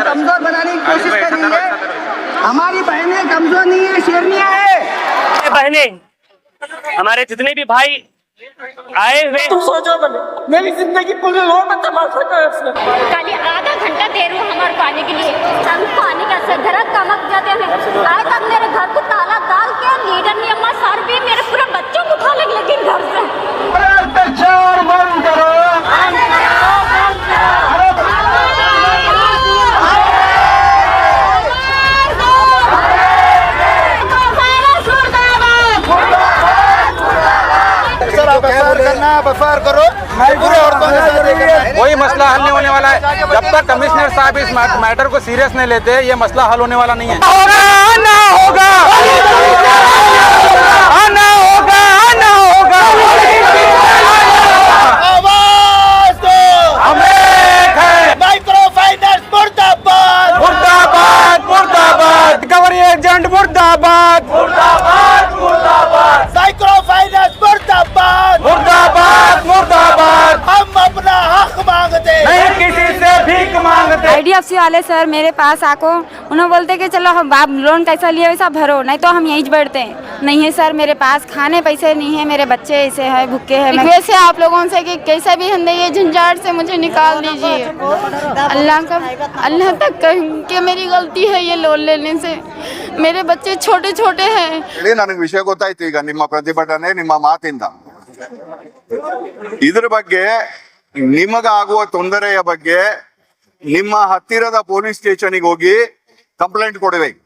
कमजोर बनाने की कोशिश कर रही है। हमारी बहनें कमजोर नहीं है, शेरनियां है। बहनें, हमारे जितने भी भाई आए हुए, तुम सोचो भले मेरी जिंदगी पूरे रोड में तमाशा कर इसने। खाली आधा घंटा दे रही हूँ हमारे पानी के लिए, हम पानी का सदरा कमक जाते हैं। आज तक मेरे घर को ताला डाल के लीडर ने अम्मा सर भी मेरे पूरे बच्चों को उठा लगी घर से। भ्रष्टाचार बंद करो। बफार करो, पूरे औरतों के साथ कोई मसला हल नहीं होने वाला है जब तक कमिश्नर साहब इस मैटर को सीरियस नहीं लेते। ये मसला हल होने वाला नहीं है। ना होगा, ना होगा, ना होगा। आवाज दो, हमें है माइक्रो फाइनेंस मुर्दाबाद, मुर्दाबाद, मुर्दाबाद। रिकवरी एजेंट मुर्दाबाद, मुर्दाबाद, मुर्दाबाद। माइक्रो फाइनेंस मुर्दाबाद, मुर्दाबाद, मुर्दाबाद। हम अपना हक मांगते नहीं, किसी से भीख मांगते। IDFC वाले सर मेरे पास आको, उन्होंने बोलते कि चलो हम आप लोन कैसा लिए वैसा भरो, नहीं तो हम यहीं बैठते हैं। नहीं है सर, मेरे पास खाने पैसे नहीं है, मेरे बच्चे ऐसे हैं भूखे हैं। वैसे आप लोगों से कि कैसे भी हम ये झंझाट से मुझे निकाल दीजिए। अल्लाह तक कि मेरी गलती है ये लोन लेने से, मेरे बच्चे छोटे छोटे हैं। ನನಗೆ ವಿಷಯ ಗೊತ್ತಾಯ್ತು ಈಗ ನಿಮ್ಮ ಪ್ರತಿಭಟನೆ ನಿಮ್ಮ ಮಾತಿಂದ ಇದರ ಬಗ್ಗೆ ನಿಮಗಾಗುವ ತೊಂದರೆಯ ಬಗ್ಗೆ ನಿಮ್ಮ ಹತ್ತಿರದ ಪೊಲೀಸ್ ಸ್ಟೇಷನ್ಗೆ ಹೋಗಿ ಕಂಪ್ಲೇಂಟ್ ಕೊಡಬೇಕು।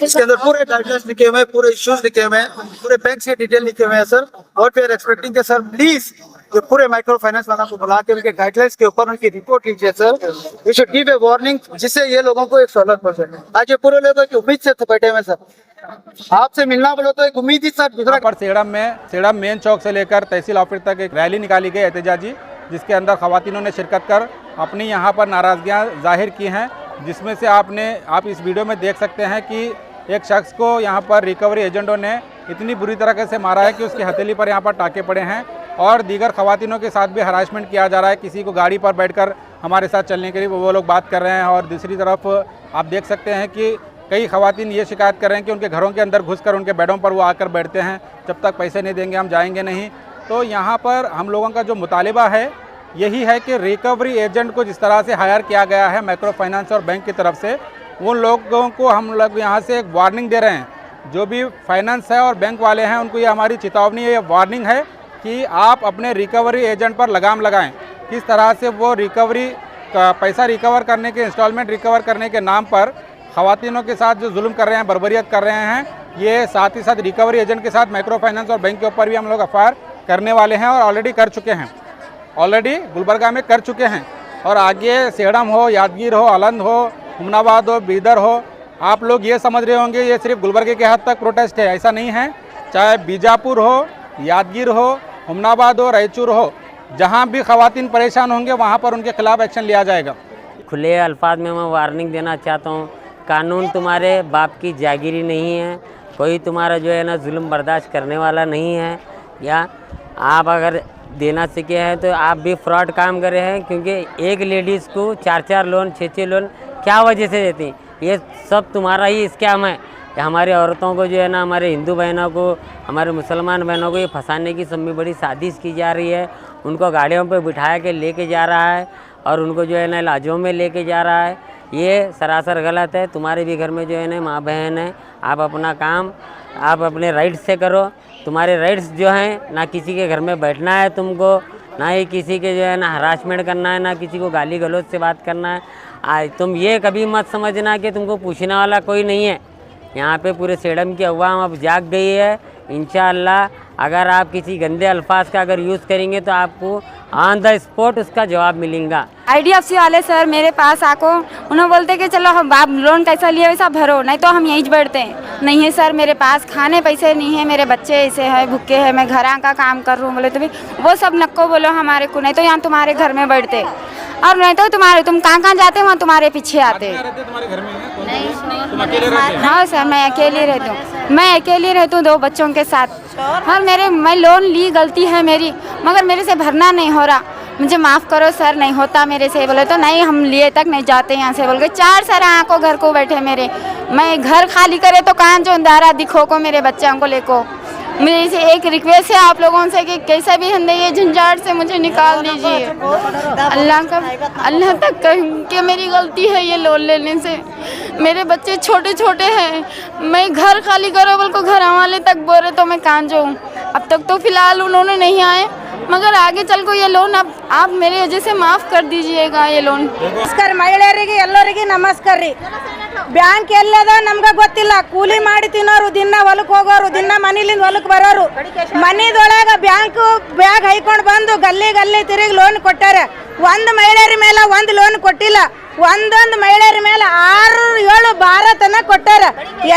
इसके अंदर पूरे गाइडलाइंस लिखे हुए हैं, पूरे इश्यूज लिखे हुए हैं, पूरे बैंक के डिटेल लिखे हुए हैं sir. What we are expecting sir, please ये पूरे माइक्रो फाइनेंस वाला को बुला के उनके गाइडलाइंस के ऊपर उनकी रिपोर्ट लीजिए sir. We should give a warning जिससे ये लोगों को एक सहूलत पहुंचे। आज ये पूरे लोग की उम्मीद से बैठे हुए सर, आपसे मिलना बोलो तो एक उम्मीद ही सर। दूसरा पर सेड़म मेन चौक से लेकर तहसील ऑफिस तक एक रैली निकाली गई एहतजाजी, जिसके अंदर खवातीनों ने शिरकत कर अपनी यहाँ पर नाराजगियाँ जाहिर की हैं। जिसमें से आप इस वीडियो में देख सकते हैं कि एक शख्स को यहाँ पर रिकवरी एजेंटों ने इतनी बुरी तरीके से मारा है कि उसकी हथेली पर यहाँ पर टाके पड़े हैं और दीगर खवातीनों के साथ भी हरासमेंट किया जा रहा है। किसी को गाड़ी पर बैठकर हमारे साथ चलने के लिए वो लोग बात कर रहे हैं और दूसरी तरफ आप देख सकते हैं कि कई खवातीन ये शिकायत कर रहे हैं कि उनके घरों के अंदर घुसकर उनके बेडों पर वो आकर बैठते हैं, जब तक पैसे नहीं देंगे हम जाएंगे नहीं। तो यहाँ पर हम लोगों का जो मुतालिबा है यही है कि रिकवरी एजेंट को जिस तरह से हायर किया गया है माइक्रो फाइनेंस और बैंक की तरफ से, उन लोगों को हम लोग यहाँ से एक वार्निंग दे रहे हैं। जो भी फाइनेंस है और बैंक वाले हैं उनको ये हमारी चेतावनी है, ये वार्निंग है कि आप अपने रिकवरी एजेंट पर लगाम लगाएं। किस तरह से वो रिकवरी का पैसा रिकवर करने के, इंस्टॉलमेंट रिकवर करने के नाम पर खवातीनों के साथ जो जुल्म कर रहे हैं, बर्बरियत कर रहे हैं, ये साथ ही साथ रिकवरी एजेंट के साथ माइक्रो फाइनेंस और बैंक के ऊपर भी हम लोग एफआईआर करने वाले हैं और ऑलरेडी कर चुके हैं, ऑलरेडी गुलबर्गा में कर चुके हैं। और आगे सेड़म हो, यादगीर हो, अलंद हो, हुमनाबाद हो, बीदर हो, आप लोग ये समझ रहे होंगे ये सिर्फ गुलबर्गे के हद तक प्रोटेस्ट है, ऐसा नहीं है। चाहे बीजापुर हो, यादगीर हो, हुमनाबाद हो, रायचूर हो, जहाँ भी खवातीन परेशान होंगे वहाँ पर उनके खिलाफ एक्शन लिया जाएगा। खुले अल्फाज में मैं वार्निंग देना चाहता हूँ, कानून तुम्हारे बाप की जागीरी नहीं है, कोई तुम्हारा जो है ना जुल्म बर्दाश्त करने वाला नहीं है। या आप अगर देना सीखे हैं तो आप भी फ्रॉड काम कर रहे हैं, क्योंकि एक लेडीज़ को 4-4 लोन 6-6 लोन क्या वजह से देती हैं? ये सब तुम्हारा ही स्कैम है। हमारे औरतों को जो है ना, हमारे हिंदू बहनों को, हमारे मुसलमान बहनों को ये फंसाने की सब बड़ी साजिश की जा रही है। उनको गाड़ियों पे बिठाया के लेके जा रहा है और उनको जो है ना इलाजों में लेके जा रहा है। ये सरासर गलत है। तुम्हारे भी घर में जो है ना माँ बहन है, आप अपना काम आप अपने राइट से करो। तुम्हारे राइट्स जो हैं, ना किसी के घर में बैठना है तुमको, ना ही किसी के जो है ना हरासमेंट करना है, ना किसी को गाली गलौज से बात करना है। तुम ये कभी मत समझना कि तुमको पूछने वाला कोई नहीं है। यहाँ पे पूरे सेडम की अवाम अब जाग गई है। इंशाअल्लाह अगर आप किसी गंदे अल्फाज का अगर यूज़ करेंगे तो आपको ऑन द स्पॉट उसका जवाब मिलेगा। IDFC वाले सर मेरे पास आको, उन्होंने बोलते कि चलो हम आप लोन कैसा लिए वैसा भरो, नहीं तो हम यहीं बैठते हैं। नहीं है सर, मेरे पास खाने पैसे नहीं है, मेरे बच्चे ऐसे हैं भूखे हैं, मैं घर का काम कर रहा हूँ। बोले तो भी वो सब नक्को बोलो हमारे को, नहीं तो यहाँ तुम्हारे घर में बैठते। और नहीं तो तुम कहाँ जाते हो वहाँ तुम्हारे पीछे आते हैं। तुम्हारे घर में है? तुम अकेले रहते हो? हाँ सर, मैं अकेली रहती हूँ, मैं अकेली रहती हूँ 2 बच्चों के साथ। हाँ मैं लोन ली, गलती है मेरी, मगर मेरे से भरना नहीं हो रहा, मुझे माफ़ करो सर, नहीं होता मेरे से। बोले तो नहीं, हम लिए तक नहीं जाते यहाँ से, बोल के 4 सर आँखों घर को बैठे मेरे। मैं घर खाली करे तो कहाँ जो अंधारा दिखो को मेरे बच्चों को लेको। मेरी से एक रिक्वेस्ट है आप लोगों से कि कैसे भी हम ये झंझाट से मुझे निकाल दीजिए। अल्लाह तक कि मेरी गलती है ये लोन लेने से। मेरे बच्चे छोटे छोटे हैं, मैं घर खाली करो बोल को घर वाले तक बोले तो मैं कहाँ जाऊँ। अब तक तो फिलहाल उन्होंने नहीं आए, मगर आगे चल को ये लोन अब आप मेरे वजह से माफ़ कर दीजिएगा ये लोन। ನಮಸ್ಕಾರ ಮಹಿಳೆಯರಿಗೆ ಎಲ್ಲರಿಗೆ ನಮಸ್ಕಾರ ರೀ। ಬ್ಯಾಂಕ್ ಎಲ್ಲದ ನಮ್ಗೆ ಗೊತ್ತಿಲ್ಲ, ಕೂಲಿ ಮಾಡಿ ತಿನ್ನೋರು, ದಿನ ಹೊಲಕ್ಕೆ ಹೋಗೋರು, ದಿನ ಮನೇಲಿಂದ ಹೊಲಕ್ಕೆ ಬರೋರು, ಮನೆದೊಳಗೆ ಬ್ಯಾಗ್ ಹೈಕೊಂಡು ಬಂದು ಗಲ್ಲಿ ಗಲ್ಲಿ ತಿರುಗಿ ಲೋನ್ ಕೊಟ್ಟಾರ। ಒಂದು ಮಹಿಳೆಯರ ಮೇಲೆ ಒಂದು ಲೋನ್ ಕೊಟ್ಟಿಲ್ಲ, ಒಂದೊಂದು ಮಹಿಳೆಯರ ಮೇಲೆ 6, 7, 12 ತನಕ ಕೊಟ್ಟಾರ।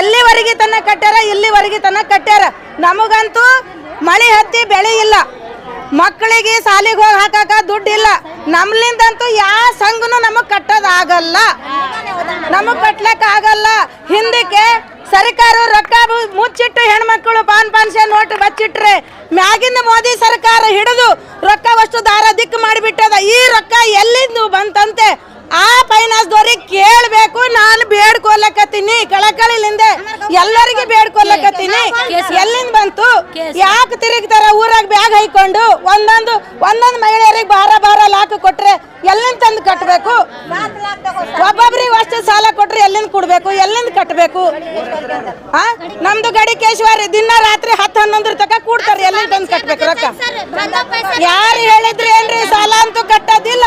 ಎಲ್ಲಿವರೆಗೆ ತನಕ ಕಟ್ಟಾರ, ಇಲ್ಲಿವರೆಗೆ ತನಕ ಕಟ್ಟಾರ। ನಮಗಂತೂ ಮಳೆ ಹತ್ತಿ ಬೆಳೆ ಇಲ್ಲ, ಮಕ್ಕಳಿಗೆ ಶಾಲೆಗೆ ಹೋಗಿ ಹಾಕಾಕ ದುಡ್ಡಿಲ್ಲ, ನಮ್ಲಿಂದಂತೂ ಯಾವ ಸಂಘನು ನಮಗೆ ಕಟ್ಟೋದಾಗಲ್ಲ, ನಮಗೆ ಕಟ್ಲಕ್ಕೆ ಆಗಲ್ಲ। ಹಿಂದಕ್ಕೆ ಸರ್ಕಾರ ರೊಕ್ಕ ಮುಚ್ಚಿಟ್ಟು ಹೆಣ್ಮಕ್ಳು ಪಾನ್ಸೆ ನೋಟ್ ಬಚ್ಚಿಟ್ರೆ ಮ್ಯಾಗಿಂದ ಮೋದಿ ಸರ್ಕಾರ ಹಿಡಿದು ರೊಕ್ಕ ವಸ್ತು ದಾರ ದಿಕ್ಕು ಮಾಡಿಬಿಟ್ಟದ। ಈ ರೊಕ್ಕ ಎಲ್ಲಿಂದ ಬಂತಂತೆ ಆ ಫೈನಾನ್ಸ್ ದವ್ರಿಗೆ ಕೇಳಬೇಕು। ನಾನು ಬೇಡ್ಕೊಲ್ಲಕತ್ತೀನಿ, ಕಳಕಳಿಲಿಂದ ಎಲ್ಲರಿಗೆ ಬೇಡ್ಕೊಲ್ಲಕತ್ತೀನಿ, ಎಲ್ಲಿಂದ ಬಂತು, ಯಾಕೆ ತಿರುಗ್ತಾರ ಊರಾಗ ಬ್ಯಾಗ್ ಹೈಕೊಂಡು? ಒಂದೊಂದು ಮಹಿಳೆಯರಿಗೆ ಬಾರ ಲಾಕ್ ಕೊಟ್ರೆ ಎಲ್ಲಿಂದ ತಂದು ಕಟ್ಟಬೇಕು? ಒಬ್ಬೊಬ್ರಿಗೆ ಅಷ್ಟು ಸಾಲ ಕೊಟ್ರೆ ಎಲ್ಲಿಂದ ಕೊಡ್ಬೇಕು, ಎಲ್ಲಿಂದ ಕಟ್ಟಬೇಕು? ನಮ್ದು ಗಡಿಕೇಶ್ವರಿ ದಿನ ರಾತ್ರಿ 10-11 ತನಕ ಕೂಡ್ತಾರೆ, ಎಲ್ಲಿಂದ ತಂದು ಕಟ್ಟಬೇಕು ರೊಕ್ಕ? ಯಾರು ಹೇಳಿದ್ರಿ ಏನ್ರಿ ಸಾಲ ಅಂತೂ ಕಟ್ಟೋದಿಲ್ಲ,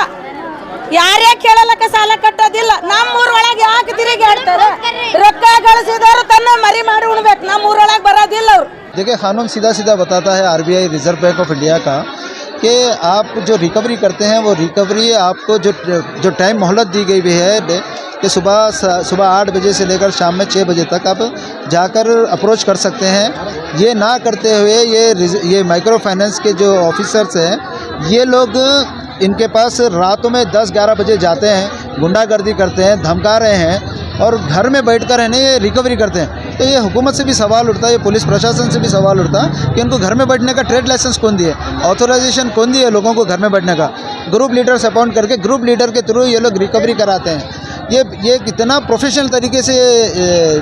ಯಾರೇ ಕೇಳಲಕ್ಕ ಸಾಲ ಕಟ್ಟೋದಿಲ್ಲ। ನಮ್ಮೂರೊಳಗೆ ಯಾಕೆ ತಿರುಗಿ ಆಡ್ತಾರೆ? ರೊಕ್ಕ ಗಳಿಸಿದವರು ತನ್ನ ಮರಿ ಮಾಡಿ ಉಣ್ಬೇಕು, ನಮ್ಮೂರೊಳಗೆ ಬರೋದಿಲ್ಲ ಅವ್ರು। देखिए, कानून सीधा सीधा बताता है RBI reserve bank of India का कि आप जो रिकवरी करते हैं वो रिकवरी आपको जो टाइम मोहलत दी गई हुई है कि सुबह 8 बजे से लेकर शाम में 6 बजे तक आप जाकर अप्रोच कर सकते हैं। ये ना करते हुए ये माइक्रो फाइनेंस के जो ऑफिसर्स हैं ये लोग इनके पास रातों में 10-11 बजे जाते हैं, गुंडागर्दी करते हैं, धमका रहे हैं और घर में बैठकर है ना ये रिकवरी करते हैं। तो ये हुकूमत से भी सवाल उठता है, ये पुलिस प्रशासन से भी सवाल उठता है कि उनको घर में बैठने का ट्रेड लाइसेंस कौन दिए, ऑथराइजेशन कौन दिए लोगों को घर में बैठने का? ग्रुप लीडर्स अपॉइंट करके ग्रुप लीडर के थ्रू ये लोग रिकवरी कराते हैं। ये कितना प्रोफेशनल तरीके से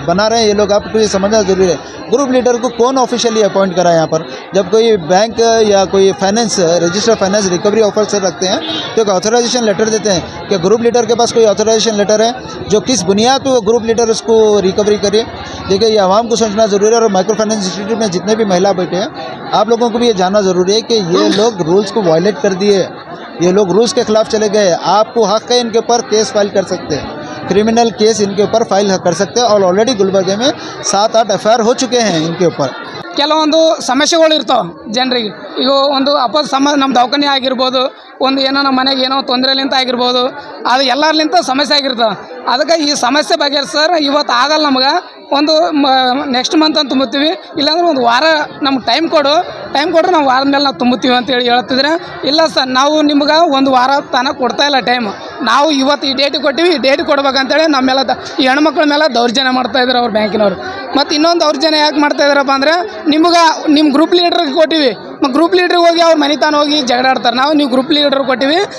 बना रहे हैं ये लोग, आपको ये समझना ज़रूरी है। ग्रुप लीडर को कौन ऑफिशियली अपॉइंट करा है यहाँ पर? जब कोई बैंक या कोई finance register finance recovery officer रखते हैं तो एक ऑथराइजेशन लेटर देते हैं कि ग्रुप लीडर के पास कोई ऑथराइजेशन लेटर है, जो किस बुनियाद पर वो ग्रुप लीडर उसको रिकवरी करे। देखिए, ये आवाम को समझना ज़रूरी है और माइक्रो फाइनेंस इंस्टीट्यूट में जितने भी महिला बैठे हैं आप लोगों को भी ये जानना ज़रूरी है कि ये लोग रूल्स को वायलेट कर दिए, ये लोग रूल्स के खिलाफ चले गए। आपको हक है इनके ऊपर केस फाइल कर सकते हैं, क्रिमिनल केस इनके ऊपर फाइल कर सकते हैं और ऑलरेडी गुलबर्गे में 7-8 FIR हो चुके हैं इनके ऊपर। ಕೆಲವೊಂದು ಸಮಸ್ಯೆಗಳು ಇರ್ತಾವೆ ಜನರಿಗೆ। ಈಗ ಒಂದು ನಮ್ಮ ದವಾಖಾನೆ ಆಗಿರ್ಬೋದು, ಒಂದು ಏನೋ ನಮ್ಮ ಮನೆಗೆ ಏನೋ ತೊಂದರೆಲಿಂತ ಆಗಿರ್ಬೋದು, ಅದು ಎಲ್ಲರ್ಲಿಂತ ಸಮಸ್ಯೆ ಆಗಿರ್ತವೆ। ಅದಕ್ಕೆ ಈ ಸಮಸ್ಯೆ ಬಗೆಹರಿಸರ್ ಇವತ್ತು ಆಗಲ್ಲ, ನಮಗೆ ಒಂದು ನೆಕ್ಸ್ಟ್ ಮಂತ್ ಅಂತ ತುಂಬುತ್ತೀವಿ, ಇಲ್ಲಾಂದ್ರೆ ಒಂದು ವಾರ ನಮ್ಗೆ ಟೈಮ್ ಕೊಡ್ರೆ ನಾವು ವಾರದ ಮೇಲೆ ನಾವು ತುಂಬುತ್ತೀವಿ ಅಂತೇಳಿ ಹೇಳ್ತಿದ್ರೆ, ಇಲ್ಲ ಸರ್ ನಾವು ನಿಮ್ಗೆ ಒಂದು ವಾರ ತನಕ ಕೊಡ್ತಾಯಿಲ್ಲ ಟೈಮ್, ನಾವು ಇವತ್ತು ಈ ಡೇಟಿಗೆ ಕೊಟ್ಟಿವಿ, ಈ ಡೇಟಿಗೆ ಕೊಡ್ಬೇಕಂತೇಳಿ ನಮ್ಮ ಮೇಲೆ ಈ ಹೆಣ್ಮಕ್ಳ ಮೇಲೆ ದೌರ್ಜನ್ಯ ಮಾಡ್ತಾಯಿದ್ರು ಅವ್ರು ಬ್ಯಾಂಕಿನವ್ರು। ಮತ್ತು ಇನ್ನೊಂದು ದೌರ್ಜನ್ಯ ಯಾಕೆ ಮಾಡ್ತಾಯಿದ್ದಾರಪ್ಪ ಅಂದರೆ, ನಿಮ್ಮ ಗ್ರೂಪ್ ಲೀಡ್ರಿಗೆ ಕೊಟ್ಟಿವಿ, ಗ್ರೂಪ್ ಲೀಡ್ರಿಗೆ ಹೋಗಿ ಅವ್ರ ಮನೆ ತಾನು ಹೋಗಿ ಜಗಳ ಆಡ್ತಾರೆ, ನಾವು ನೀವು ಗ್ರೂಪ್ ಲೀಡರ್ ಕೊಟ್ಟಿವಿ